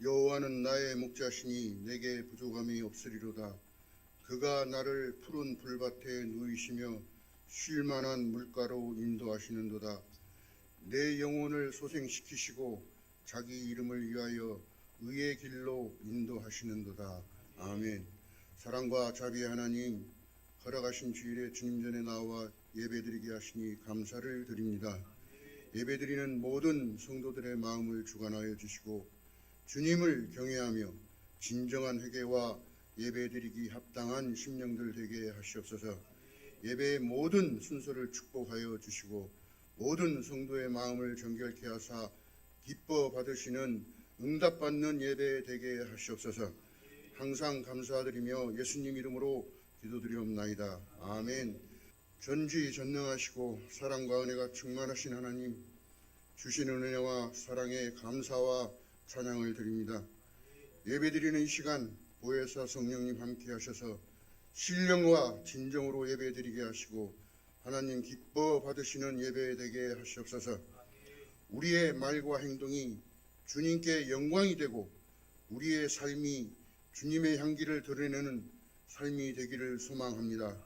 여호와는 나의 목자시니 내게 부족함이 없으리로다. 그가 나를 푸른 풀밭에 누이시며 쉴 만한 물가로 인도하시는도다. 내 영혼을 소생시키시고 자기 이름을 위하여 의의 길로 인도하시는도다. 아멘. 사랑과 자비의 하나님, 허락하신 주일에 주님 전에 나와 예배드리게 하시니 감사를 드립니다. 예배드리는 모든 성도들의 마음을 주관하여 주시고 주님을 경외하며 진정한 회개와 예배드리기 합당한 심령들 되게 하시옵소서. 예배의 모든 순서를 축복하여 주시고 모든 성도의 마음을 정결케 하사 기뻐 받으시는 응답받는 예배 되게 하시옵소서. 항상 감사드리며 예수님 이름으로 기도드리옵나이다. 아멘. 전지전능하시고 사랑과 은혜가 충만하신 하나님, 주신 은혜와 사랑에 감사와 찬양을 드립니다. 예배드리는 이 시간 보혜사 성령님 함께 하셔서 신령과 진정으로 예배드리게 하시고 하나님 기뻐 받으시는 예배 되게 하시옵소서. 우리의 말과 행동이 주님께 영광이 되고 우리의 삶이 주님의 향기를 드러내는 삶이 되기를 소망합니다.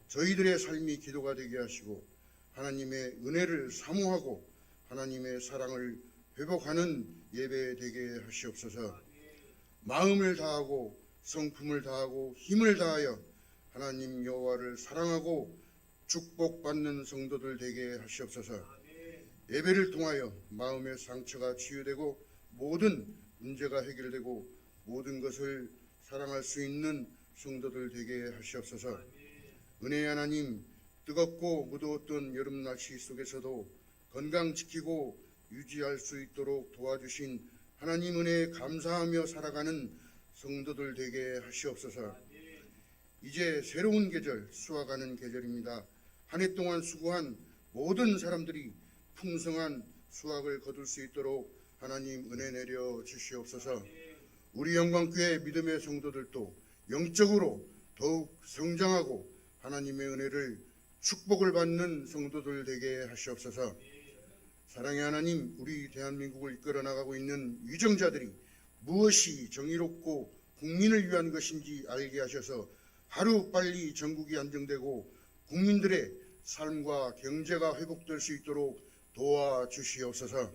저희들의 삶이 기도가 되게 하시고 하나님의 은혜를 사모하고 하나님의 사랑을 회복하는 예배 되게 하시옵소서. 마음을 다하고 성품을 다하고 힘을 다하여 하나님 여호와를 사랑하고 축복받는 성도들 되게 하시옵소서. 예배를 통하여 마음의 상처가 치유되고 모든 문제가 해결되고 모든 것을 사랑할 수 있는 성도들 되게 하시옵소서. 은혜의 하나님, 뜨겁고 무더웠던 여름 날씨 속에서도 건강 지키고 유지할 수 있도록 도와주신 하나님 은혜에 감사하며 살아가는 성도들 되게 하시옵소서. 이제 새로운 계절, 수확하는 계절입니다. 한 해 동안 수고한 모든 사람들이 풍성한 수확을 거둘 수 있도록 하나님 은혜 내려 주시옵소서. 우리 영광교회 믿음의 성도들도 영적으로 더욱 성장하고 하나님의 은혜를 축복을 받는 성도들 되게 하시옵소서. 사랑의 하나님, 우리 대한민국을 이끌어 나가고 있는 위정자들이 무엇이 정의롭고 국민을 위한 것인지 알게 하셔서 하루빨리 전국이 안정되고 국민들의 삶과 경제가 회복될 수 있도록 도와주시옵소서.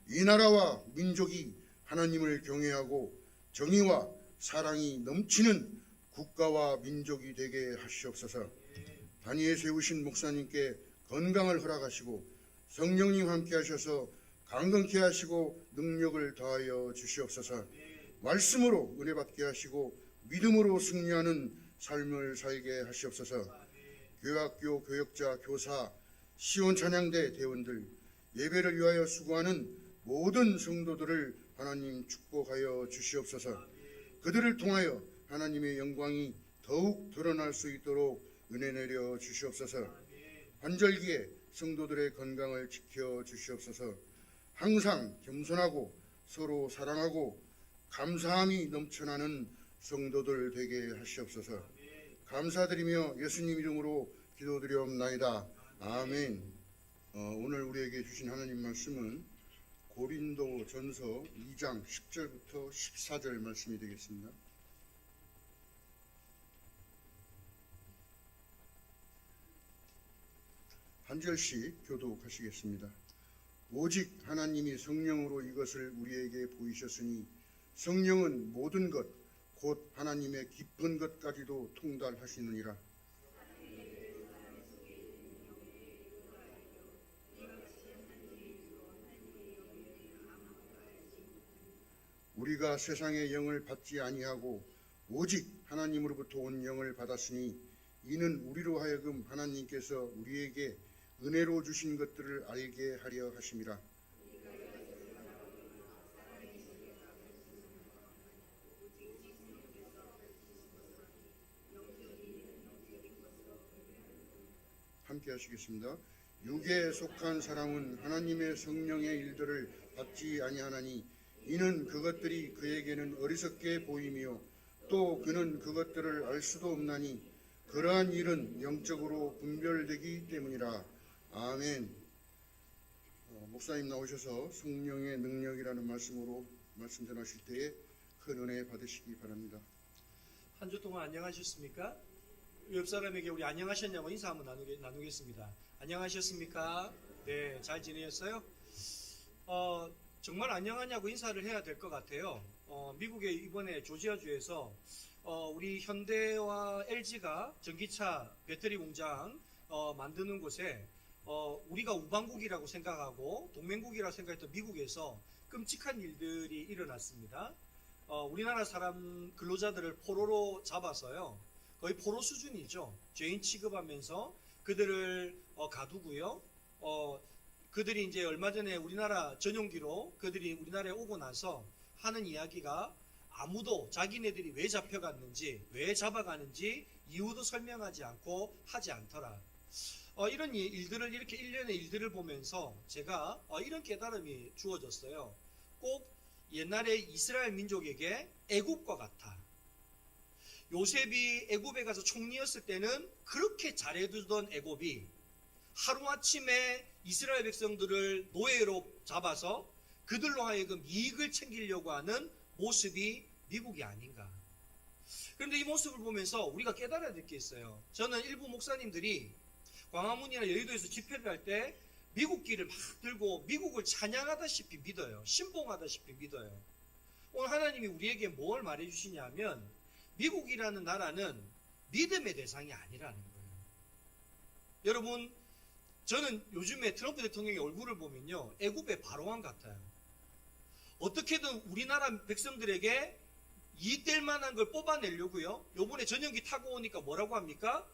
이 나라와 민족이 하나님을 경외하고 정의와 사랑이 넘치는 국가와 민족이 되게 하시옵소서. 단위에 세우신 목사님께 건강을 허락하시고 성령님 함께 하셔서 강건케 하시고 능력을 더하여 주시옵소서. 말씀으로 은혜 받게 하시고 믿음으로 승리하는 삶을 살게 하시옵소서. 교회학교 교역자, 교사, 시온 찬양대 대원들, 예배를 위하여 수고하는 모든 성도들을 하나님 축복하여 주시옵소서. 그들을 통하여 하나님의 영광이 더욱 드러날 수 있도록 은혜 내려 주시옵소서. 환절기에 성도들의 건강을 지켜 주시옵소서. 항상 겸손하고 서로 사랑하고 감사함이 넘쳐나는 성도들 되게 하시옵소서. 감사드리며 예수님 이름으로 기도드리옵나이다. 아멘. 오늘 우리에게 주신 하나님 말씀은 고린도 전서 2장 10절부터 14절 말씀이 되겠습니다. 한 절씩 교독하시겠습니다. 오직 하나님이 성령으로 이것을 우리에게 보이셨으니 성령은 모든 것 곧 하나님의 깊은 것까지도 통달하시느니라. 우리가 세상의 영을 받지 아니하고 오직 하나님으로부터 온 영을 받았으니 이는 우리로 하여금 하나님께서 우리에게 은혜로 주신 것들을 알게 하려 하심이라. 함께 하시겠습니다. 육에 속한 사람은 하나님의 성령의 일들을 받지 아니하나니 이는 그것들이 그에게는 어리석게 보이며 또 그는 그것들을 알 수도 없나니 그러한 일은 영적으로 분별되기 때문이라. 아멘. 목사님 나오셔서 성령의 능력이라는 말씀으로 말씀 전하실 때에 큰 은혜 받으시기 바랍니다. 한 주 동안 안녕하셨습니까? 옆 사람에게 우리 안녕하셨냐고 인사 한번 나누겠습니다. 안녕하셨습니까? 네, 잘 지내셨어요? 정말 안녕하냐고 인사를 해야 될 것 같아요. 미국의 이번에 조지아주에서 우리 현대와 LG가 전기차 배터리 공장 만드는 곳에 우리가 우방국이라고 생각하고 동맹국이라고 생각했던 미국에서 끔찍한 일들이 일어났습니다. 우리나라 사람 근로자들을 포로로 잡아서요. 거의 포로 수준이죠. 죄인 취급하면서 그들을 가두고요. 그들이 이제 얼마 전에 우리나라 전용기로 그들이 우리나라에 오고 나서 하는 이야기가 아무도 자기네들이 왜 잡혀갔는지, 왜 잡아가는지 이유도 설명하지 않고 하지 않더라. 이런 일들을, 이렇게 일련의 일들을 보면서 제가 이런 깨달음이 주어졌어요. 꼭 옛날에 이스라엘 민족에게 애굽과 같아. 요셉이 애굽에 가서 총리였을 때는 그렇게 잘해두던 애굽이 하루아침에 이스라엘 백성들을 노예로 잡아서 그들로 하여금 이익을 챙기려고 하는 모습이 미국이 아닌가. 그런데 이 모습을 보면서 우리가 깨달아야 될 게 있어요. 저는 일부 목사님들이 광화문이나 여의도에서 집회를 할 때 미국기를 막 들고 미국을 찬양하다시피 믿어요. 신봉하다시피 믿어요. 오늘 하나님이 우리에게 뭘 말해주시냐면 미국이라는 나라는 믿음의 대상이 아니라는 거예요. 여러분, 저는 요즘에 트럼프 대통령의 얼굴을 보면요, 애굽의 바로왕 같아요. 어떻게든 우리나라 백성들에게 이익될 만한 걸 뽑아내려고요. 요번에 전용기 타고 오니까 뭐라고 합니까?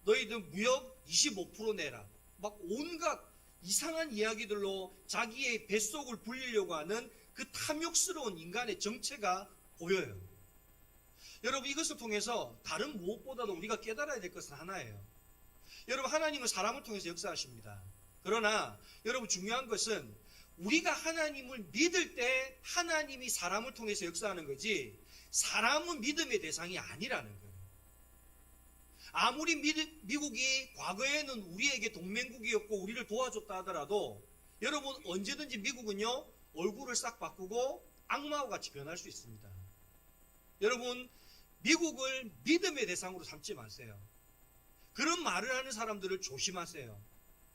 너희들 무역 25% 내라. 막 온갖 이상한 이야기들로 자기의 뱃속을 불리려고 하는 그 탐욕스러운 인간의 정체가 보여요. 여러분, 이것을 통해서 다른 무엇보다도 우리가 깨달아야 될 것은 하나예요. 여러분, 하나님은 사람을 통해서 역사하십니다. 그러나 여러분, 중요한 것은 우리가 하나님을 믿을 때 하나님이 사람을 통해서 역사하는 거지 사람은 믿음의 대상이 아니라는 거예요. 아무리 미국이 과거에는 우리에게 동맹국이었고 우리를 도와줬다 하더라도 여러분, 언제든지 미국은요 얼굴을 싹 바꾸고 악마와 같이 변할 수 있습니다. 여러분, 미국을 믿음의 대상으로 삼지 마세요. 그런 말을 하는 사람들을 조심하세요.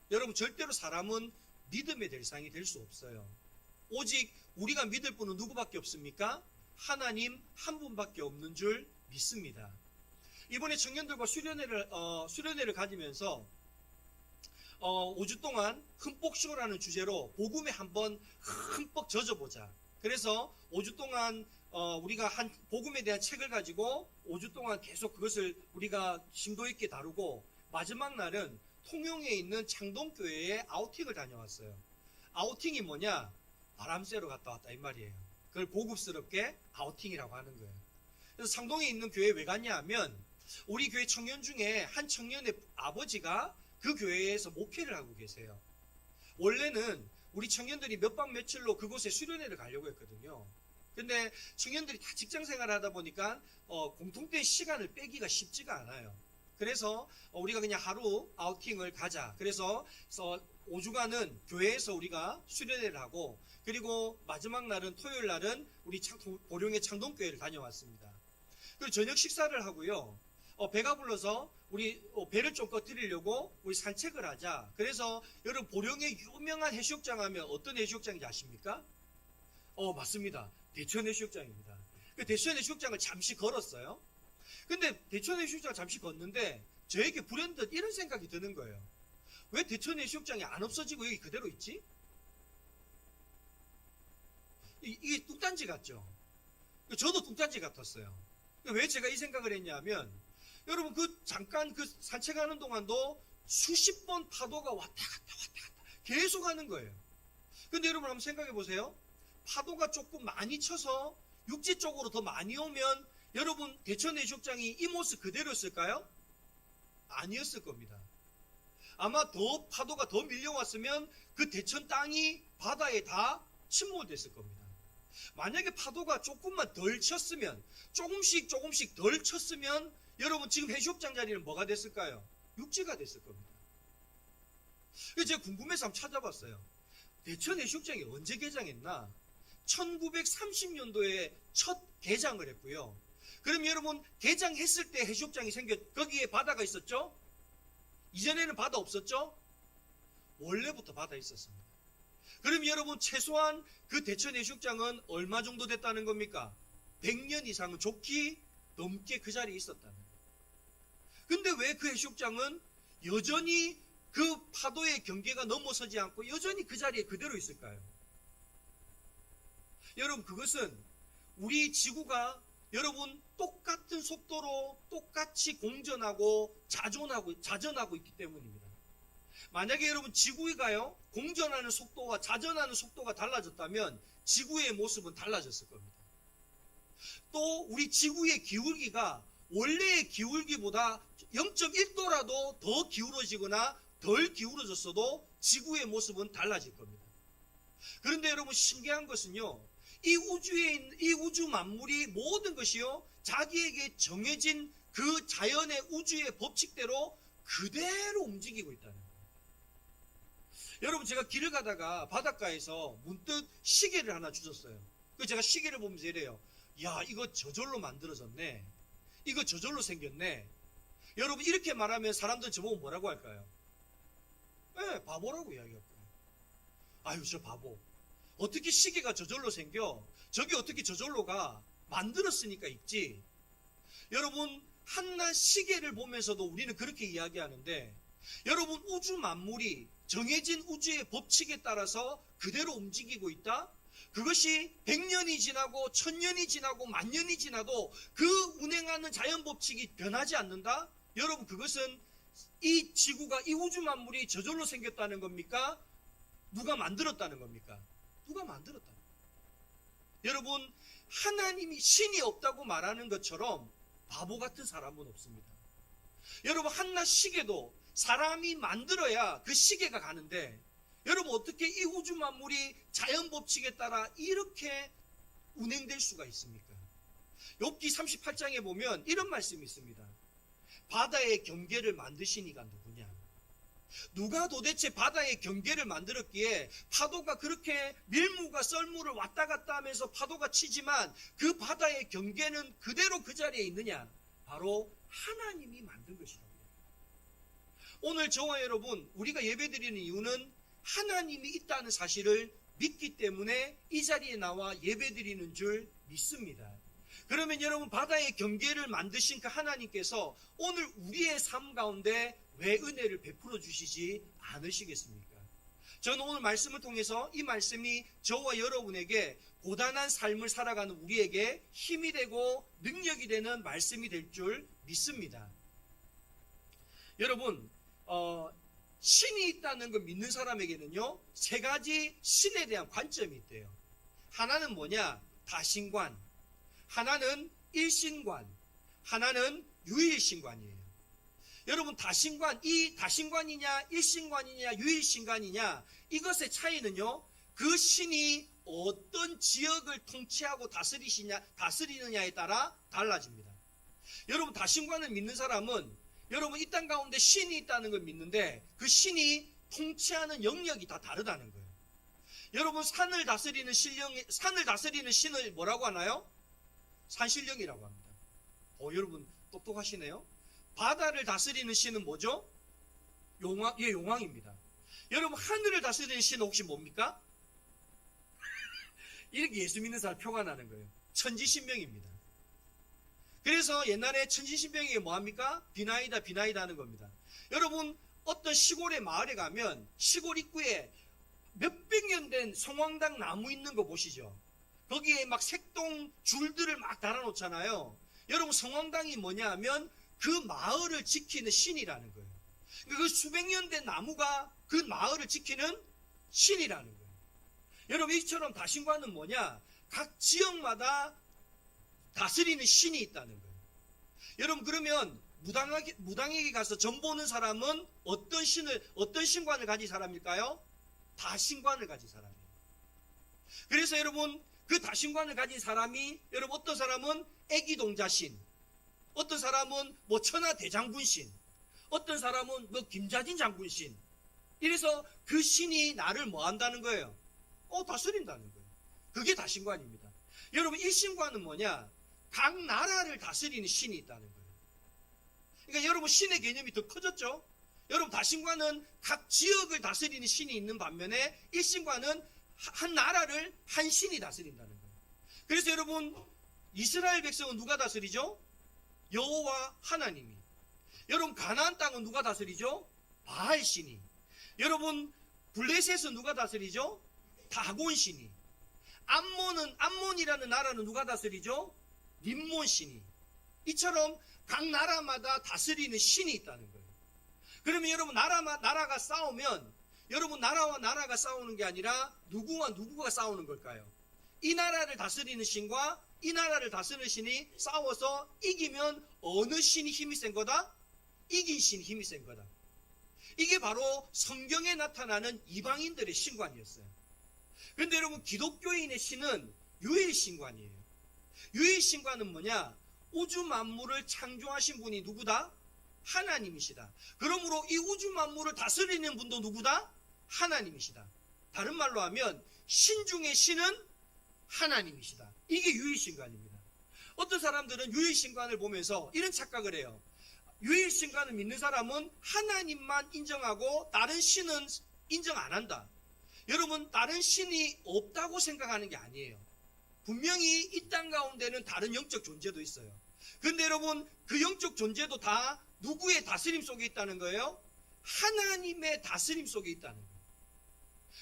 여러분, 절대로 사람은 믿음의 대상이 될 수 없어요. 오직 우리가 믿을 분은 누구밖에 없습니까? 하나님 한 분밖에 없는 줄 믿습니다. 이번에 청년들과 수련회를 가지면서 5주 동안 흠뻑쇼라는 주제로 복음에 한번 흠뻑 젖어보자. 그래서 5주 동안 우리가 한 복음에 대한 책을 가지고 5주 동안 계속 그것을 우리가 심도 있게 다루고 마지막 날은 통영에 있는 창동교회에 아우팅을 다녀왔어요. 아우팅이 뭐냐? 바람 쐬러 갔다 왔다 이 말이에요. 그걸 고급스럽게 아우팅이라고 하는 거예요. 그래서 창동에 있는 교회에 왜 갔냐 하면 우리 교회 청년 중에 한 청년의 아버지가 그 교회에서 목회를 하고 계세요. 원래는 우리 청년들이 몇 박 며칠로 그곳에 수련회를 가려고 했거든요. 근데 청년들이 다 직장 생활을 하다 보니까 공통된 시간을 빼기가 쉽지가 않아요. 그래서 우리가 그냥 하루 아우팅을 가자. 그래서 5주간은 교회에서 우리가 수련회를 하고 그리고 마지막 날은 토요일 날은 우리 보령의 창동교회를 다녀왔습니다. 그리고 저녁 식사를 하고요. 배가 불러서 우리 배를 좀 꺼뜨리려고 우리 산책을 하자. 그래서 여러분, 보령의 유명한 해수욕장 하면 어떤 해수욕장인지 아십니까? 맞습니다. 대천 해수욕장입니다. 그 대천 해수욕장을 잠시 걸었어요. 근데 대천 해수욕장 잠시 걷는데 저에게 불현듯 이런 생각이 드는 거예요. 왜 대천 해수욕장이 안 없어지고 여기 그대로 있지? 이게 뚱딴지 같죠? 저도 뚱딴지 같았어요. 왜 제가 이 생각을 했냐면 여러분, 잠깐 산책하는 동안도 수십 번 파도가 왔다 갔다 계속 하는 거예요. 근데 여러분 한번 생각해 보세요. 파도가 조금 많이 쳐서 육지 쪽으로 더 많이 오면 여러분, 대천 해수욕장이 이 모습 그대로였을까요? 아니었을 겁니다. 아마 더 파도가 더 밀려왔으면 그 대천 땅이 바다에 다 침몰됐을 겁니다. 만약에 파도가 조금만 덜 쳤으면, 조금씩 덜 쳤으면 여러분, 지금 해수욕장 자리는 뭐가 됐을까요? 육지가 됐을 겁니다. 그래서 제가 궁금해서 한번 찾아봤어요. 대천 해수욕장이 언제 개장했나? 1930년도에 첫 개장을 했고요. 그럼 여러분, 개장했을 때 해수욕장이 거기에 바다가 있었죠? 이전에는 바다 없었죠? 원래부터 바다 있었습니다. 그럼 여러분, 최소한 그 대천 해수욕장은 얼마 정도 됐다는 겁니까? 100년 이상은 좋게 넘게 그 자리에 있었다는 거예요. 근데 왜 그 해수욕장은 여전히 그 파도의 경계가 넘어서지 않고 여전히 그 자리에 그대로 있을까요? 여러분, 그것은 우리 지구가 여러분 똑같은 속도로 똑같이 공전하고 자전하고 있기 때문입니다. 만약에 여러분 지구가요, 공전하는 속도와 자전하는 속도가 달라졌다면 지구의 모습은 달라졌을 겁니다. 또 우리 지구의 기울기가 원래의 기울기보다 0.1도라도 더 기울어지거나 덜 기울어졌어도 지구의 모습은 달라질 겁니다. 그런데 여러분, 신기한 것은요, 이 우주에 있는 이 우주 만물이 모든 것이요, 자기에게 정해진 그 자연의 우주의 법칙대로 그대로 움직이고 있다는 거예요. 여러분, 제가 길을 가다가 바닷가에서 문득 시계를 하나 주셨어요. 그래서 제가 시계를 보면서 이래요. 야, 이거 저절로 만들어졌네. 이거 저절로 생겼네. 여러분, 이렇게 말하면 사람들은 저보고 뭐라고 할까요? 네, 바보라고 이야기할 거예요. 아유, 저 바보. 어떻게 시계가 저절로 생겨? 저게 어떻게 저절로 가? 만들었으니까 있지. 여러분, 한낱 시계를 보면서도 우리는 그렇게 이야기하는데, 여러분, 우주 만물이 정해진 우주의 법칙에 따라서 그대로 움직이고 있다? 그것이 100년이 지나고 1000년이 지나고 10,000년이 지나도 그 운행하는 자연 법칙이 변하지 않는다? 여러분, 그것은 이 지구가, 이 우주 만물이 저절로 생겼다는 겁니까? 누가 만들었다는 겁니까? 누가 만들었다는 겁니까? 여러분, 하나님이, 신이 없다고 말하는 것처럼 바보 같은 사람은 없습니다. 여러분, 한낱 시계도 사람이 만들어야 그 시계가 가는데, 여러분, 어떻게 이 우주 만물이 자연 법칙에 따라 이렇게 운행될 수가 있습니까? 욥기 38장에 보면 이런 말씀이 있습니다. 바다의 경계를 만드신 이가 누구냐? 누가 도대체 바다의 경계를 만들었기에 파도가 그렇게 밀무가 썰무를 왔다 갔다 하면서 파도가 치지만 그 바다의 경계는 그대로 그 자리에 있느냐? 바로 하나님이 만든 것이라고. 오늘 저와 여러분, 우리가 예배드리는 이유는 하나님이 있다는 사실을 믿기 때문에 이 자리에 나와 예배드리는 줄 믿습니다. 그러면 여러분, 바다의 경계를 만드신 그 하나님께서 오늘 우리의 삶 가운데 왜 은혜를 베풀어 주시지 않으시겠습니까? 저는 오늘 말씀을 통해서 이 말씀이 저와 여러분에게 고단한 삶을 살아가는 우리에게 힘이 되고 능력이 되는 말씀이 될 줄 믿습니다. 여러분, 신이 있다는 걸 믿는 사람에게는요, 세 가지 신에 대한 관점이 있대요. 하나는 뭐냐? 다신관. 하나는 일신관. 하나는 유일신관이에요. 여러분, 이 다신관이냐, 일신관이냐, 유일신관이냐, 이것의 차이는요, 그 신이 어떤 지역을 통치하고 다스리느냐에 따라 달라집니다. 여러분, 다신관을 믿는 사람은 여러분, 이 땅 가운데 신이 있다는 걸 믿는데 그 신이 통치하는 영역이 다 다르다는 거예요. 여러분, 산을 다스리는 신을 뭐라고 하나요? 산신령이라고 합니다. 여러분 똑똑하시네요. 바다를 다스리는 신은 뭐죠? 용왕입니다. 여러분, 하늘을 다스리는 신은 혹시 뭡니까? 이렇게 예수 믿는 사람 표가 나는 거예요. 천지신명입니다. 그래서 옛날에 천지신명에게 뭐합니까? 비나이다 하는 겁니다. 여러분, 어떤 시골의 마을에 가면 시골 입구에 몇백 년 된 성황당 나무 있는 거 보시죠? 거기에 막 색동 줄들을 막 달아놓잖아요. 여러분, 성황당이 뭐냐 하면 그 마을을 지키는 신이라는 거예요. 그 수백 년 된 나무가 그 마을을 지키는 신이라는 거예요. 여러분, 이처럼 다신관은 뭐냐? 각 지역마다 다스리는 신이 있다는 거예요. 여러분, 그러면 무당에게 가서 점 보는 사람은 어떤 신관을 가진 사람일까요? 다신관을 가진 사람이에요. 그래서 여러분, 그 다신관을 가진 사람이, 여러분, 어떤 사람은 애기동자신, 어떤 사람은 뭐 천하대장군신, 어떤 사람은 뭐 김자진 장군신. 이래서 그 신이 나를 뭐 한다는 거예요? 다스린다는 거예요. 그게 다신관입니다. 여러분, 일신관은 뭐냐? 각 나라를 다스리는 신이 있다는 거예요. 그러니까 여러분, 신의 개념이 더 커졌죠? 여러분, 다신관은 각 지역을 다스리는 신이 있는 반면에 일신관은 한 나라를 한 신이 다스린다는 거예요. 그래서 여러분, 이스라엘 백성은 누가 다스리죠? 여호와 하나님이. 여러분, 가나안 땅은 누가 다스리죠? 바알 신이. 여러분, 블레셋은 누가 다스리죠? 다곤 신이. 암몬이라는 나라는 누가 다스리죠? 림몬 신이. 이처럼 각 나라마다 다스리는 신이 있다는 거예요. 그러면 여러분, 나라가 싸우면 여러분, 나라와 나라가 싸우는 게 아니라 누구와 누구가 싸우는 걸까요? 이 나라를 다스리는 신과 이 나라를 다스리는 신이 싸워서 이기면 어느 신이 힘이 센 거다? 이긴 신이 힘이 센 거다. 이게 바로 성경에 나타나는 이방인들의 신관이었어요. 그런데 여러분, 기독교인의 신은 유일신관이에요. 유일신관은 뭐냐? 우주 만물을 창조하신 분이 누구다? 하나님이시다. 그러므로 이 우주 만물을 다스리는 분도 누구다? 하나님이시다. 다른 말로 하면 신 중의 신은 하나님이시다. 이게 유일신관입니다. 어떤 사람들은 유일신관을 보면서 이런 착각을 해요. 유일신관을 믿는 사람은 하나님만 인정하고 다른 신은 인정 안 한다. 여러분, 다른 신이 없다고 생각하는 게 아니에요. 분명히 이 땅 가운데는 다른 영적 존재도 있어요. 그런데 여러분, 그 영적 존재도 다 누구의 다스림 속에 있다는 거예요? 하나님의 다스림 속에 있다는 거예요.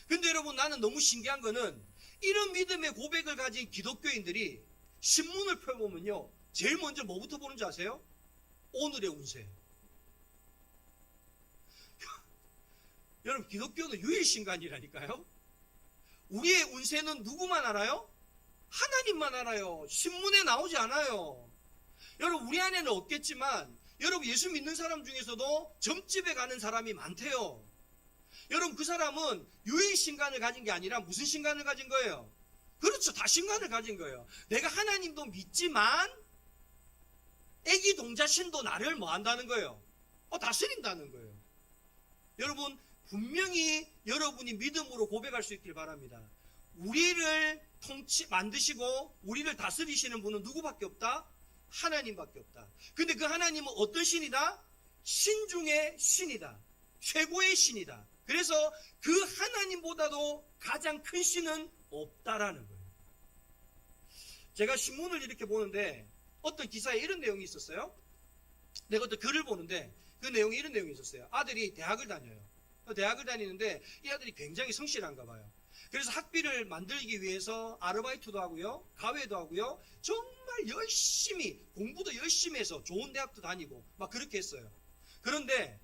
그런데 여러분, 나는 너무 신기한 거는 이런 믿음의 고백을 가진 기독교인들이 신문을 펴보면요, 제일 먼저 뭐부터 보는 줄 아세요? 오늘의 운세. 여러분, 기독교는 유일신관이라니까요. 우리의 운세는 누구만 알아요? 하나님만 알아요. 신문에 나오지 않아요. 여러분, 우리 안에는 없겠지만 여러분, 예수 믿는 사람 중에서도 점집에 가는 사람이 많대요. 여러분, 그 사람은 유일신관을 가진 게 아니라 무슨 신관을 가진 거예요? 그렇죠, 다신관을 가진 거예요. 내가 하나님도 믿지만 애기 동자신도 나를 뭐 한다는 거예요? 다스린다는 거예요. 여러분, 분명히 여러분이 믿음으로 고백할 수 있길 바랍니다. 우리를 만드시고 우리를 다스리시는 분은 누구밖에 없다? 하나님밖에 없다. 근데 그 하나님은 어떤 신이다? 신 중에 신이다. 최고의 신이다. 그래서 그 하나님보다도 가장 큰 신은 없다라는 거예요. 제가 신문을 이렇게 보는데 어떤 기사에 이런 내용이 있었어요. 내가 어떤 글을 보는데 그 내용에 이런 내용이 있었어요. 아들이 대학을 다녀요. 대학을 다니는데 이 아들이 굉장히 성실한가 봐요. 그래서 학비를 만들기 위해서 아르바이트도 하고요, 가외도 하고요, 정말 열심히 공부도 열심히 해서 좋은 대학도 다니고 막 그렇게 했어요. 그런데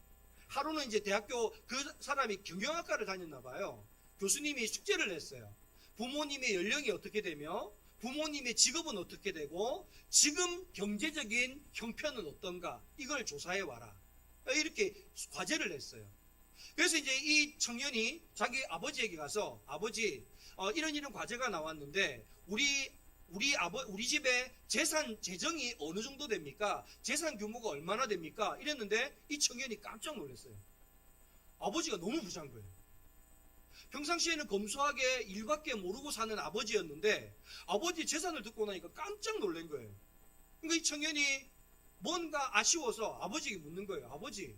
하루는 이제 대학교, 그 사람이 경영학과를 다녔나 봐요. 교수님이 숙제를 냈어요. 부모님의 연령이 어떻게 되며 부모님의 직업은 어떻게 되고 지금 경제적인 형편은 어떤가, 이걸 조사해 와라, 이렇게 과제를 냈어요. 그래서 이제 이 청년이 자기 아버지에게 가서, 아버지, 이런 과제가 나왔는데 우리 집에 재산 재정이 어느 정도 됩니까? 재산 규모가 얼마나 됩니까? 이랬는데 이 청년이 깜짝 놀랐어요. 아버지가 너무 부자인 거예요. 평상시에는 검소하게 일밖에 모르고 사는 아버지였는데 아버지 재산을 듣고 나니까 깜짝 놀란 거예요. 그러니까 이 청년이 뭔가 아쉬워서 아버지에게 묻는 거예요. 아버지,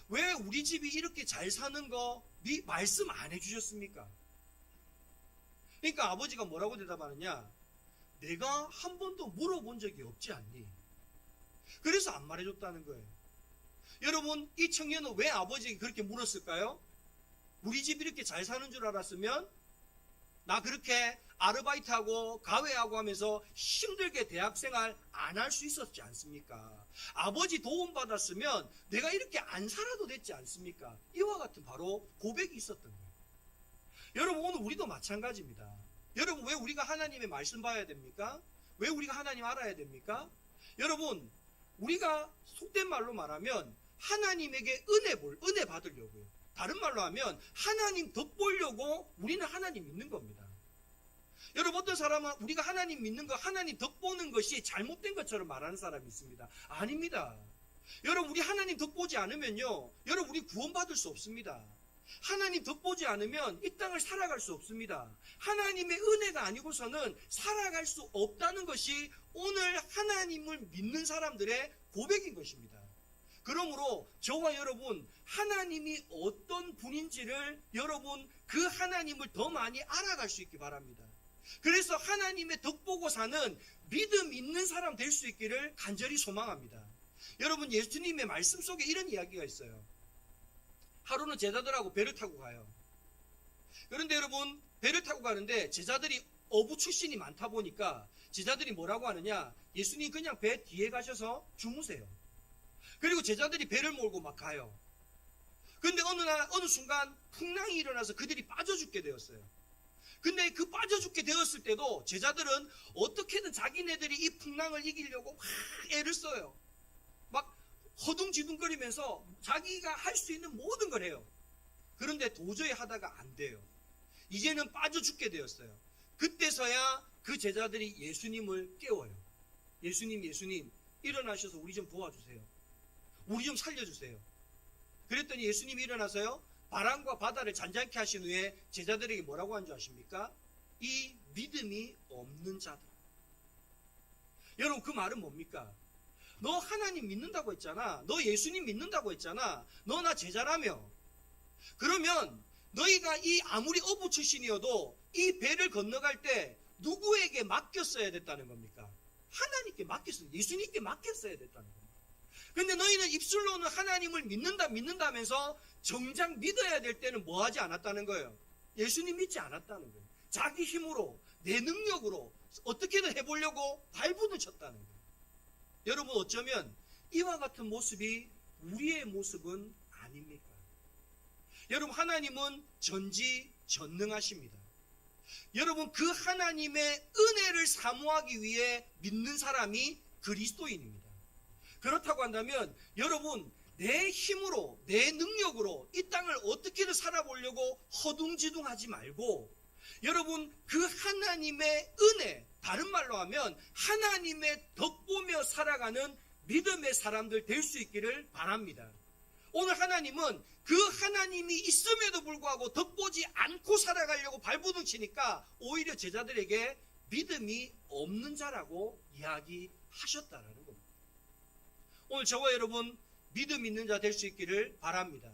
왜 우리 집이 이렇게 잘 사는 거 말씀 안 해주셨습니까? 그러니까 아버지가 뭐라고 대답하느냐? 내가 한 번도 물어본 적이 없지 않니? 그래서 안 말해줬다는 거예요. 여러분, 이 청년은 왜 아버지에게 그렇게 물었을까요? 우리 집 이렇게 잘 사는 줄 알았으면 나 그렇게 아르바이트하고 가외하고 하면서 힘들게 대학생활 안 할 수 있었지 않습니까? 아버지 도움 받았으면 내가 이렇게 안 살아도 됐지 않습니까? 이와 같은 바로 고백이 있었던 거예요. 여러분, 오늘 우리도 마찬가지입니다. 여러분, 왜 우리가 하나님의 말씀 봐야 됩니까? 왜 우리가 하나님 알아야 됩니까? 여러분, 우리가 속된 말로 말하면 하나님에게 은혜 받으려고요. 다른 말로 하면 하나님 덕보려고 우리는 하나님 믿는 겁니다. 여러분, 어떤 사람은 우리가 하나님 믿는 거, 하나님 덕보는 것이 잘못된 것처럼 말하는 사람이 있습니다. 아닙니다. 여러분, 우리 하나님 덕보지 않으면요, 여러분, 우리 구원받을 수 없습니다. 하나님 덕보지 않으면 이 땅을 살아갈 수 없습니다. 하나님의 은혜가 아니고서는 살아갈 수 없다는 것이 오늘 하나님을 믿는 사람들의 고백인 것입니다. 그러므로 저와 여러분, 하나님이 어떤 분인지를 여러분 그 하나님을 더 많이 알아갈 수 있기 바랍니다. 그래서 하나님의 덕보고 사는 믿음 있는 사람 될 수 있기를 간절히 소망합니다. 여러분, 예수님의 말씀 속에 이런 이야기가 있어요. 하루는 제자들하고 배를 타고 가요. 그런데 여러분, 배를 타고 가는데 제자들이 어부 출신이 많다 보니까 제자들이 뭐라고 하느냐, 예수님 그냥 배 뒤에 가셔서 주무세요. 그리고 제자들이 배를 몰고 막 가요. 근데 어느 순간 풍랑이 일어나서 그들이 빠져 죽게 되었어요. 근데 그 빠져 죽게 되었을 때도 제자들은 어떻게든 자기네들이 이 풍랑을 이기려고 막 애를 써요. 막 허둥지둥거리면서 자기가 할 수 있는 모든 걸 해요. 그런데 도저히 하다가 안 돼요. 이제는 빠져 죽게 되었어요. 그때서야 그 제자들이 예수님을 깨워요. 예수님, 일어나셔서 우리 좀 도와주세요. 우리 좀 살려주세요. 그랬더니 예수님이 일어나서요, 바람과 바다를 잔잔케 하신 후에 제자들에게 뭐라고 한 줄 아십니까? 이 믿음이 없는 자들. 여러분, 그 말은 뭡니까? 너 하나님 믿는다고 했잖아. 너 예수님 믿는다고 했잖아. 너 나 제자라며. 그러면 너희가 이 아무리 어부 출신이어도 이 배를 건너갈 때 누구에게 맡겼어야 됐다는 겁니까? 하나님께 맡겼어요. 예수님께 맡겼어야 됐다는 겁니다. 근데 너희는 입술로는 하나님을 믿는다면서 정작 믿어야 될 때는 뭐 하지 않았다는 거예요? 예수님 믿지 않았다는 거예요. 자기 힘으로, 내 능력으로 어떻게든 해보려고 발부둥 쳤다는 거예요. 여러분, 어쩌면 이와 같은 모습이 우리의 모습은 아닙니까? 여러분, 하나님은 전지전능하십니다. 여러분, 그 하나님의 은혜를 사모하기 위해 믿는 사람이 그리스도인입니다. 그렇다고 한다면 여러분, 내 힘으로, 내 능력으로 이 땅을 어떻게든 살아보려고 허둥지둥하지 말고, 여러분, 그 하나님의 은혜, 다른 말로 하면 하나님의 덕보며 살아가는 믿음의 사람들 될 수 있기를 바랍니다. 오늘 하나님은 그 하나님이 있음에도 불구하고 덕보지 않고 살아가려고 발부둥 치니까 오히려 제자들에게 믿음이 없는 자라고 이야기하셨다라는 겁니다. 오늘 저와 여러분 믿음 있는 자 될 수 있기를 바랍니다.